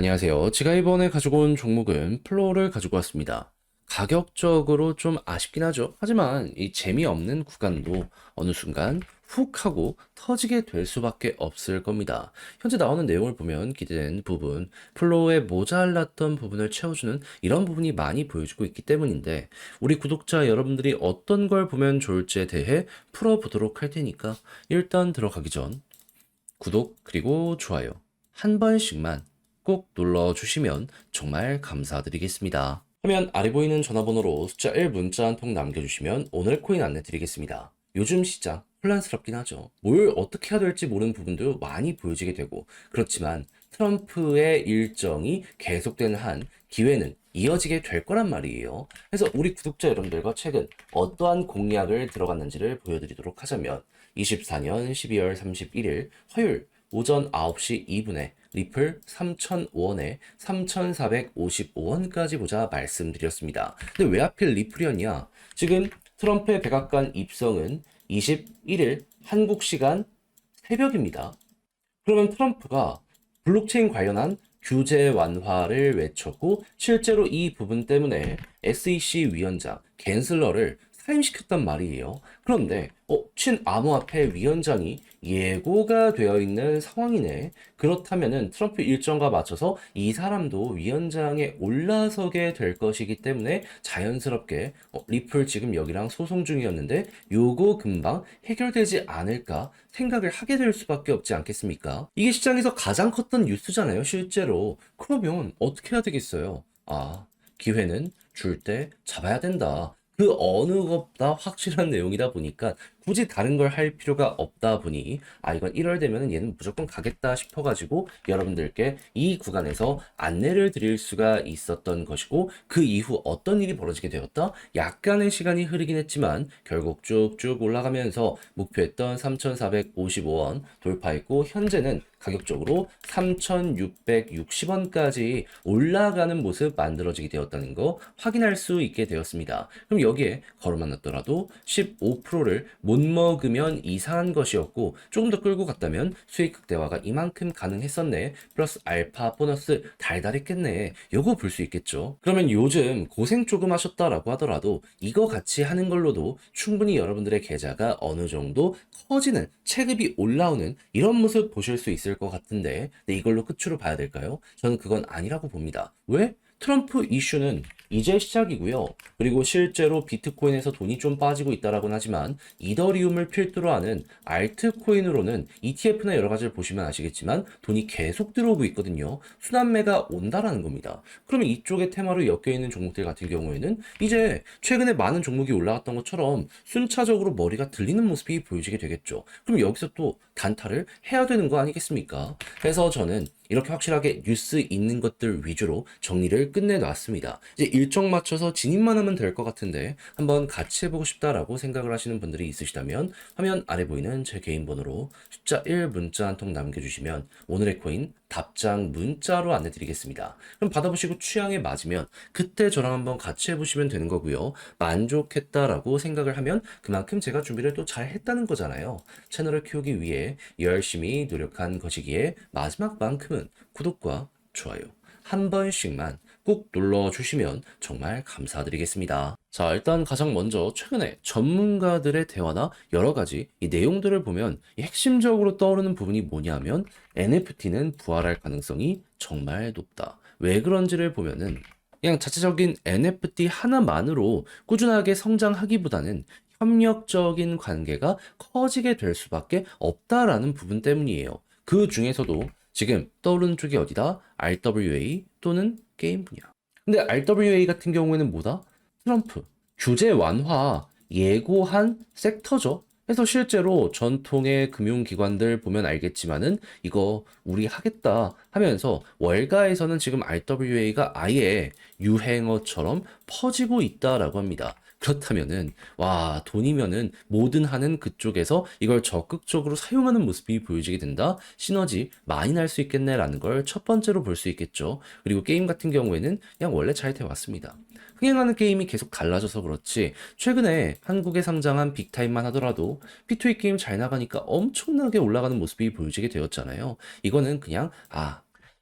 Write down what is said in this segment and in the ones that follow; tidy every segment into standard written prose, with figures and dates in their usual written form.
안녕하세요. 제가 이번에 가지고 온 종목은 플로어를 가지고 왔습니다. 가격적으로 좀 아쉽긴 하죠. 하지만 이 재미없는 구간도 어느 순간 훅 하고 터지게 될 수밖에 없을 겁니다. 현재 나오는 내용을 보면 기대된 부분, 플로어에 모자랐던 부분을 채워주는 이런 부분이 많이 보여주고 있기 때문인데 우리 구독자 여러분들이 어떤 걸 보면 좋을지에 대해 풀어보도록 할 테니까 일단 들어가기 전 구독 그리고 좋아요 한 번씩만 꼭 눌러주시면 정말 감사드리겠습니다. 화면 아래 보이는 전화번호로 숫자 1 문자 한 통 남겨주시면 오늘 코인 안내 드리겠습니다. 요즘 시장 혼란스럽긴 하죠. 뭘 어떻게 해야 될지 모르는 부분도 많이 보여지게 되고 그렇지만 트럼프의 일정이 계속되는 한 기회는 이어지게 될 거란 말이에요. 그래서 우리 구독자 여러분들과 최근 어떠한 공약을 들어갔는지를 보여드리도록 하자면 24년 12월 31일 화요일 오전 9시 2분에 리플 3,005원에 3,455원까지 보자 말씀드렸습니다. 근데 왜 하필 리플이었냐? 지금 트럼프의 백악관 입성은 21일 한국 시간 새벽입니다. 그러면 트럼프가 블록체인 관련한 규제 완화를 외쳤고 실제로 이 부분 때문에 SEC 위원장 갠슬러를 사임시켰단 말이에요. 그런데 친암호화폐 위원장이 예고가 되어 있는 상황이네. 그렇다면은 트럼프 일정과 맞춰서 이 사람도 위원장에 올라서게 될 것이기 때문에 자연스럽게 리플 지금 여기랑 소송 중이었는데 요거 금방 해결되지 않을까 생각을 하게 될 수밖에 없지 않겠습니까? 이게 시장에서 가장 컸던 뉴스잖아요, 실제로. 그러면 어떻게 해야 되겠어요? 아, 기회는 줄 때 잡아야 된다. 그 어느 것보다 확실한 내용이다 보니까 굳이 다른 걸 할 필요가 없다 보니 이건 1월 되면 얘는 무조건 가겠다 싶어가지고 여러분들께 이 구간에서 안내를 드릴 수가 있었던 것이고 그 이후 어떤 일이 벌어지게 되었다? 약간의 시간이 흐르긴 했지만 결국 쭉쭉 올라가면서 목표했던 3,455원 돌파했고 현재는 가격적으로 3,660원까지 올라가는 모습 만들어지게 되었다는 거 확인할 수 있게 되었습니다. 그럼 여기에 걸어만 놨더라도 15%를 못 먹으면 이상한 것이었고 조금 더 끌고 갔다면 수익 극대화가 이만큼 가능했었네. 플러스 알파 보너스 달달했겠네. 요거 볼 수 있겠죠. 그러면 요즘 고생 조금 하셨다라고 하더라도 이거 같이 하는 걸로도 충분히 여러분들의 계좌가 어느 정도 커지는 체급이 올라오는 이런 모습 보실 수 있을 것 같은데 이걸로 끝으로 봐야 될까요? 저는 그건 아니라고 봅니다. 왜? 트럼프 이슈는 이제 시작이고요. 그리고 실제로 비트코인에서 돈이 좀 빠지고 있다라고는 하지만 이더리움을 필두로 하는 알트코인으로는 ETF나 여러 가지를 보시면 아시겠지만 돈이 계속 들어오고 있거든요. 순환매가 온다라는 겁니다. 그러면 이쪽에 테마로 엮여 있는 종목들 같은 경우에는 이제 최근에 많은 종목이 올라갔던 것처럼 순차적으로 머리가 들리는 모습이 보여지게 되겠죠. 그럼 여기서 또 단타를 해야 되는 거 아니겠습니까? 그래서 저는 이렇게 확실하게 뉴스 있는 것들 위주로 정리를 끝내놨습니다. 이제 일정 맞춰서 진입만 하면 될 것 같은데 한번 같이 해보고 싶다라고 생각을 하시는 분들이 있으시다면 화면 아래 보이는 제 개인 번호로 숫자 1 문자 한 통 남겨주시면 오늘의 코인 답장 문자로 안내드리겠습니다. 그럼 받아보시고 취향에 맞으면 그때 저랑 한번 같이 해보시면 되는 거고요. 만족했다라고 생각을 하면 그만큼 제가 준비를 또 잘 했다는 거잖아요. 채널을 키우기 위해 열심히 노력한 것이기에 마지막만큼은 구독과 좋아요 한 번씩만 꼭 눌러주시면 정말 감사드리겠습니다. 자, 일단 가장 먼저 최근에 전문가들의 대화나 여러 가지 이 내용들을 보면 이 핵심적으로 떠오르는 부분이 뭐냐면 NFT는 부활할 가능성이 정말 높다. 왜 그런지를 보면은 그냥 자체적인 NFT 하나만으로 꾸준하게 성장하기보다는 협력적인 관계가 커지게 될 수밖에 없다라는 부분 때문이에요. 그 중에서도 지금 떠오르는 쪽이 어디다? RWA 또는 게임 분야. 근데 RWA 같은 경우에는 뭐다? 트럼프 규제 완화 예고한 섹터죠. 그래서 실제로 전통의 금융기관들 보면 알겠지만은 이거 우리 하겠다 하면서 월가에서는 지금 RWA가 아예 유행어처럼 퍼지고 있다라고 합니다. 그렇다면은 와 돈이면은 뭐든 하는 그쪽에서 이걸 적극적으로 사용하는 모습이 보여지게 된다. 시너지 많이 날 수 있겠네라는 걸 첫 번째로 볼 수 있겠죠. 그리고 게임 같은 경우에는 그냥 원래 잘 돼 왔습니다. 흥행하는 게임이 계속 달라져서 그렇지 최근에 한국에 상장한 빅타임만 하더라도 P2E 게임 잘 나가니까 엄청나게 올라가는 모습이 보여지게 되었잖아요. 이거는 그냥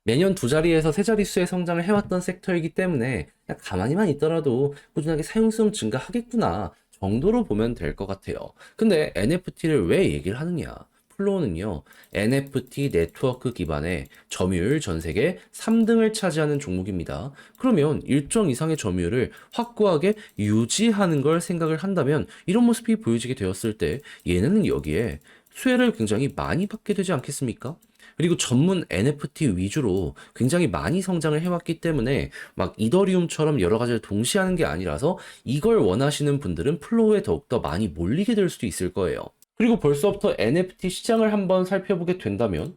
매년 두 자리에서 세 자릿수의 성장을 해왔던 섹터이기 때문에 그냥 가만히만 있더라도 꾸준하게 사용성 증가하겠구나 정도로 보면 될 것 같아요. 근데 NFT를 왜 얘기를 하느냐? 플로우는요, NFT 네트워크 기반의 점유율 전 세계 3등을 차지하는 종목입니다. 그러면 일정 이상의 점유율을 확고하게 유지하는 걸 생각을 한다면 이런 모습이 보여지게 되었을 때 얘네는 여기에 수혜를 굉장히 많이 받게 되지 않겠습니까? 그리고 전문 NFT 위주로 굉장히 많이 성장을 해왔기 때문에 막 이더리움처럼 여러 가지를 동시에 하는 게 아니라서 이걸 원하시는 분들은 플로우에 더욱더 많이 몰리게 될 수도 있을 거예요. 그리고 벌써부터 NFT 시장을 한번 살펴보게 된다면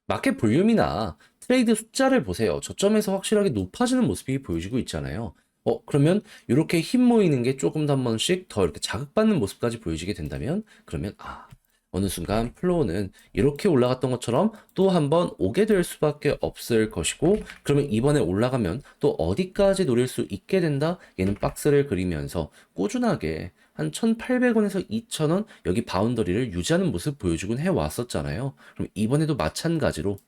마켓 볼륨이나 트레이드 숫자를 보세요. 저점에서 확실하게 높아지는 모습이 보여지고 있잖아요. 그러면 이렇게 힘 모이는 게 조금 더 한 번씩 더 이렇게 자극받는 모습까지 보여지게 된다면 그러면 어느 순간 플로우는 이렇게 올라갔던 것처럼 또 한번 오게 될 수밖에 없을 것이고 그러면 이번에 올라가면 또 어디까지 노릴 수 있게 된다? 얘는 박스를 그리면서 꾸준하게 한 1,800원에서 2,000원 여기 바운더리를 유지하는 모습 보여주곤 해왔었잖아요. 그럼 이번에도 마찬가지로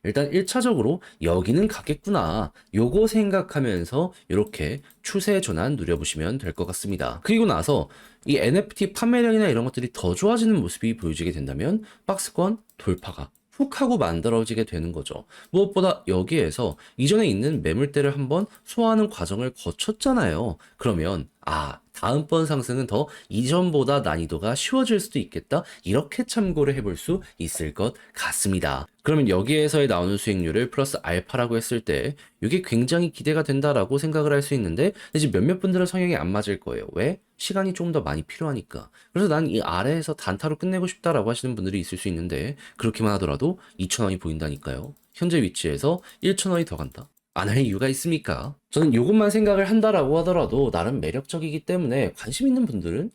일단 1차적으로 여기는 가겠구나. 요거 생각하면서 이렇게 추세 전환 누려보시면 될 것 같습니다. 그리고 나서 이 NFT 판매량이나 이런 것들이 더 좋아지는 모습이 보여지게 된다면 박스권 돌파가 훅 하고 만들어지게 되는 거죠. 무엇보다 여기에서 이전에 있는 매물대를 한번 소화하는 과정을 거쳤잖아요. 그러면 다음번 상승은 더 이전보다 난이도가 쉬워질 수도 있겠다. 이렇게 참고를 해볼 수 있을 것 같습니다. 그러면 여기에서의 나오는 수익률을 플러스 알파라고 했을 때 이게 굉장히 기대가 된다라고 생각을 할 수 있는데 이제 몇몇 분들은 성향이 안 맞을 거예요. 왜? 시간이 조금 더 많이 필요하니까. 그래서 난 이 아래에서 단타로 끝내고 싶다라고 하시는 분들이 있을 수 있는데 그렇게만 하더라도 2,000원이 보인다니까요. 현재 위치에서 1,000원이 더 간다. 안 할 이유가 있습니까? 저는 이것만 생각을 한다라고 하더라도 나름 매력적이기 때문에 관심 있는 분들은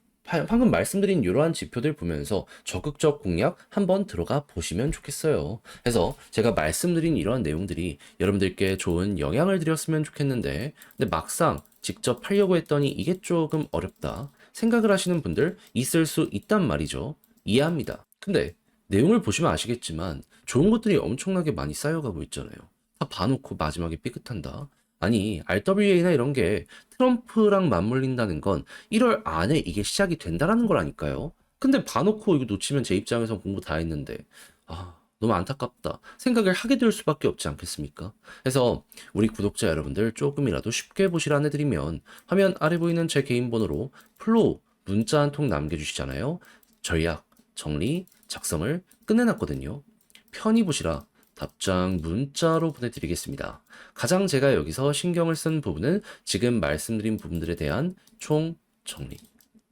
방금 말씀드린 이러한 지표들 보면서 적극적 공략 한번 들어가 보시면 좋겠어요. 그래서 제가 말씀드린 이러한 내용들이 여러분들께 좋은 영향을 드렸으면 좋겠는데 근데 막상 직접 하려고 했더니 이게 조금 어렵다 생각을 하시는 분들 있을 수 있단 말이죠. 이해합니다. 근데 내용을 보시면 아시겠지만 좋은 것들이 엄청나게 많이 쌓여가고 있잖아요. 다 봐놓고 마지막에 삐끗한다. 아니, RWA나 이런 게 트럼프랑 맞물린다는 건 1월 안에 이게 시작이 된다라는 거라니까요. 근데 봐놓고 이거 놓치면 제 입장에서 공부 다 했는데, 너무 안타깝다. 생각을 하게 될 수밖에 없지 않겠습니까? 그래서 우리 구독자 여러분들 조금이라도 쉽게 보시라 해드리면 화면 아래 보이는 제 개인 번호로 플로우 문자 한 통 남겨주시잖아요. 전략, 정리, 작성을 끝내놨거든요. 편히 보시라. 답장 문자로 보내드리겠습니다. 가장 제가 여기서 신경을 쓴 부분은 지금 말씀드린 부분들에 대한 총 정리.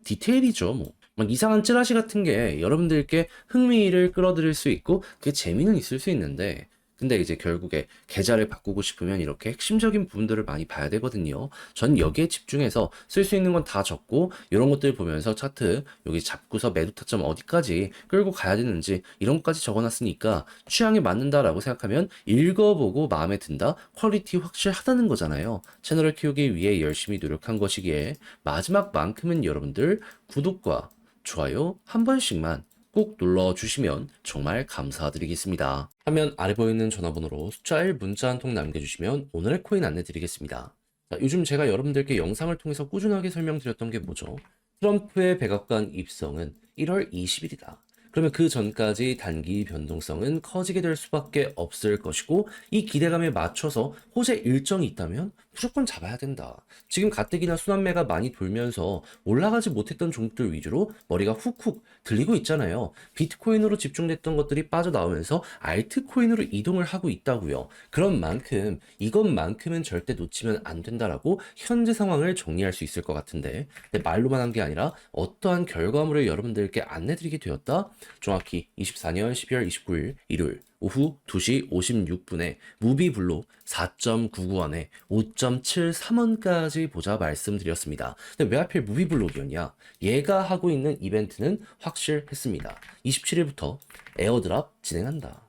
디테일이죠, 뭐. 막 이상한 찌라시 같은 게 여러분들께 흥미를 끌어들일 수 있고 그게 재미는 있을 수 있는데 근데 이제 결국에 계좌를 바꾸고 싶으면 이렇게 핵심적인 부분들을 많이 봐야 되거든요. 전 여기에 집중해서 쓸 수 있는 건 다 적고 이런 것들 보면서 차트 여기 잡고서 매도 타점 어디까지 끌고 가야 되는지 이런 것까지 적어놨으니까 취향에 맞는다라고 생각하면 읽어보고 마음에 든다, 퀄리티 확실하다는 거잖아요. 채널을 키우기 위해 열심히 노력한 것이기에 마지막만큼은 여러분들 구독과 좋아요 한 번씩만 꼭 눌러주시면 정말 감사드리겠습니다. 화면 아래 보이는 전화번호로 숫자 1 문자 한 통 남겨주시면 오늘의 코인 안내 드리겠습니다. 자, 요즘 제가 여러분들께 영상을 통해서 꾸준하게 설명드렸던 게 뭐죠? 트럼프의 백악관 입성은 1월 20일이다. 그러면 그 전까지 단기 변동성은 커지게 될 수밖에 없을 것이고 이 기대감에 맞춰서 호재 일정이 있다면 무조건 잡아야 된다. 지금 가뜩이나 순환매가 많이 돌면서 올라가지 못했던 종목들 위주로 머리가 훅훅 들리고 있잖아요. 비트코인으로 집중됐던 것들이 빠져나오면서 알트코인으로 이동을 하고 있다고요. 그런 만큼 이것만큼은 절대 놓치면 안 된다라고 현재 상황을 정리할 수 있을 것 같은데 근데 말로만 한 게 아니라 어떠한 결과물을 여러분들께 안내드리게 되었다. 정확히 24년 12월 29일 일요일 오후 2시 56분에 무비블로 4.99원에 5.73원까지 보자 말씀드렸습니다. 근데 왜 하필 무비블록이었냐? 얘가 하고 있는 이벤트는 확실했습니다. 27일부터 에어드랍 진행한다.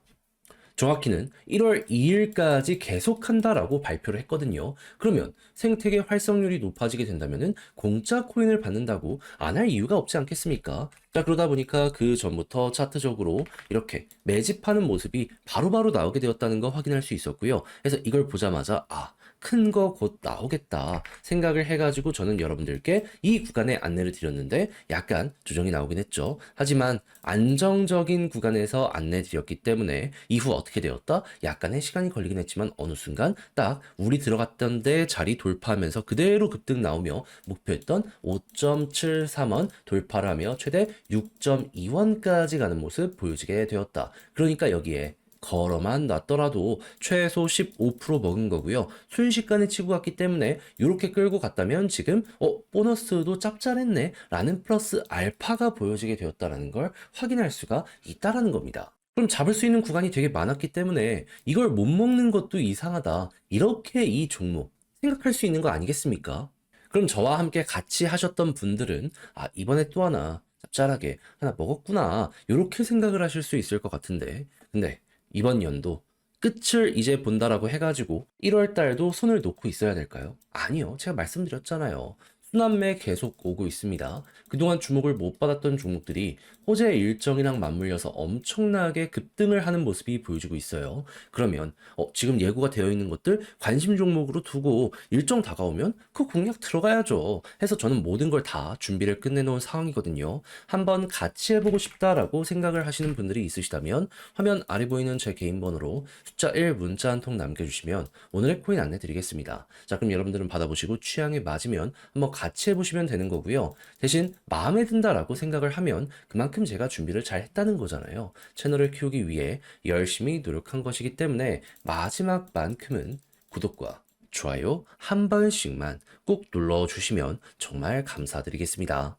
정확히는 1월 2일까지 계속한다라고 발표를 했거든요. 그러면 생태계 활성률이 높아지게 된다면 공짜 코인을 받는다고 안 할 이유가 없지 않겠습니까? 자, 그러다 보니까 그 전부터 차트적으로 이렇게 매집하는 모습이 바로바로 나오게 되었다는 거 확인할 수 있었고요. 그래서 이걸 보자마자 큰 거 곧 나오겠다 생각을 해가지고 저는 여러분들께 이 구간에 안내를 드렸는데 약간 조정이 나오긴 했죠. 하지만 안정적인 구간에서 안내 드렸기 때문에 이후 어떻게 되었다? 약간의 시간이 걸리긴 했지만 어느 순간 딱 우리 들어갔던 데 자리 돌파하면서 그대로 급등 나오며 목표했던 5.73원 돌파를 하며 최대 6.2원까지 가는 모습 보여지게 되었다. 그러니까 여기에 걸어만 놨더라도 최소 15% 먹은 거고요. 순식간에 치고 갔기 때문에 이렇게 끌고 갔다면 지금 보너스도 짭짤했네 라는 플러스 알파가 보여지게 되었다라는 걸 확인할 수가 있다라는 겁니다. 그럼 잡을 수 있는 구간이 되게 많았기 때문에 이걸 못 먹는 것도 이상하다. 이렇게 이 종목 생각할 수 있는 거 아니겠습니까? 그럼 저와 함께 같이 하셨던 분들은 이번에 또 하나 짭짤하게 하나 먹었구나. 이렇게 생각을 하실 수 있을 것 같은데. 근데 이번 연도 끝을 이제 본다라고 해가지고 1월 달도 손을 놓고 있어야 될까요? 아니요. 제가 말씀드렸잖아요. 순환매 계속 오고 있습니다. 그동안 주목을 못 받았던 종목들이 호재 일정이랑 맞물려서 엄청나게 급등을 하는 모습이 보여지고 있어요. 그러면 지금 예고가 되어 있는 것들 관심 종목으로 두고 일정 다가오면 그 공략 들어가야죠. 해서 저는 모든 걸 다 준비를 끝내놓은 상황이거든요. 한번 같이 해보고 싶다라고 생각을 하시는 분들이 있으시다면 화면 아래 보이는 제 개인 번호로 숫자 1 문자 한 통 남겨주시면 오늘의 코인 안내 드리겠습니다. 자, 그럼 여러분들은 받아보시고 취향에 맞으면 한번 같이 해보시면 되는 거고요. 대신 마음에 든다라고 생각을 하면 그만큼 제가 준비를 잘 했다는 거잖아요. 채널을 키우기 위해 열심히 노력한 것이기 때문에 마지막만큼은 구독과 좋아요 한 번씩만 꼭 눌러주시면 정말 감사드리겠습니다.